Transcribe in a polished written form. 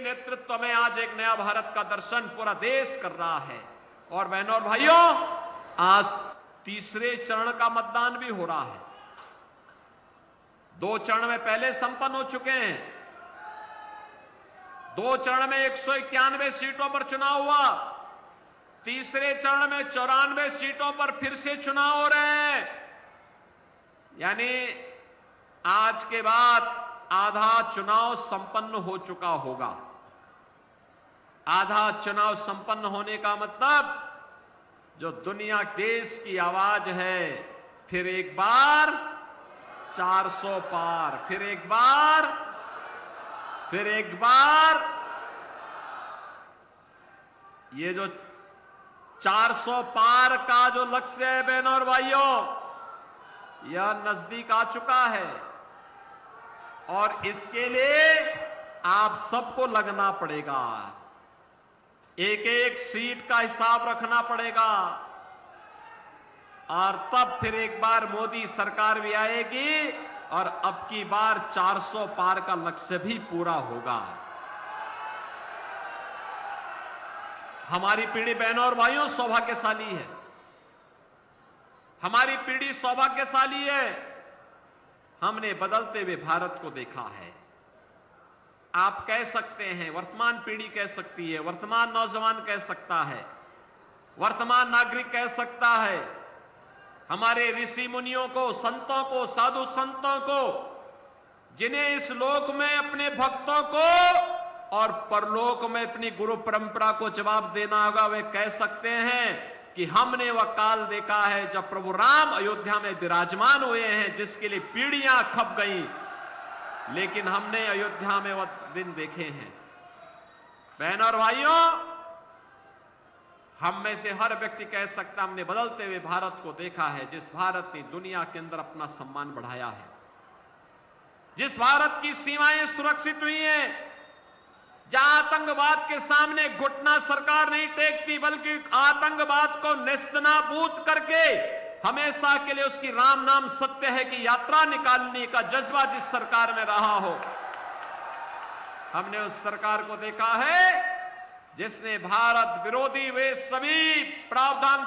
नेतृत्व में आज एक नया भारत का दर्शन पूरा देश कर रहा है। और बहनों और भाइयों, आज तीसरे चरण का मतदान भी हो रहा है। 2 चरण में पहले संपन्न हो चुके हैं। 2 चरण में 191 सीटों पर चुनाव हुआ। तीसरे चरण में 94 सीटों पर फिर से चुनाव हो रहे हैं। यानी आज के बाद आधा चुनाव संपन्न हो चुका होगा। आधा चुनाव संपन्न होने का मतलब जो दुनिया देश की आवाज है, फिर एक बार 400 पार, फिर एक बार, फिर एक बार। ये जो 400 पार का जो लक्ष्य है बहनों और भाइयों, यह नजदीक आ चुका है। और इसके लिए आप सबको लगना पड़ेगा। एक एक सीट का हिसाब रखना पड़ेगा। और तब फिर एक बार मोदी सरकार भी आएगी और अब की बार 400 पार का लक्ष्य भी पूरा होगा। हमारी पीढ़ी बहनों और भाइयों सौभाग्यशाली है। हमारी पीढ़ी सौभाग्यशाली है। हमने बदलते हुए भारत को देखा है। आप कह सकते हैं, वर्तमान पीढ़ी कह सकती है, वर्तमान नौजवान कह सकता है, वर्तमान नागरिक कह सकता है, हमारे ऋषि मुनियों को, संतों को, साधु संतों को, जिन्हें इस लोक में अपने भक्तों को और परलोक में अपनी गुरु परंपरा को जवाब देना होगा, वे कह सकते हैं कि हमने वह काल देखा है जब प्रभु राम अयोध्या में विराजमान हुए हैं, जिसके लिए पीढ़ियां खप गई, लेकिन हमने अयोध्या में वह दिन देखे हैं। बहनों और भाइयों, हम में से हर व्यक्ति कह सकता हमने बदलते हुए भारत को देखा है, जिस भारत ने दुनिया के अंदर अपना सम्मान बढ़ाया है, जिस भारत की सीमाएं सुरक्षित हुई हैं, जहां आतंकवाद के सामने घुटना सरकार नहीं टेकती, बल्कि आतंकवाद को नेस्तनाबूद करके हमेशा के लिए उसकी राम नाम सत्य है कि यात्रा निकालने का जज्बा जिस सरकार में रहा हो। हमने उस सरकार को देखा है जिसने भारत विरोधी वे सभी प्रावधान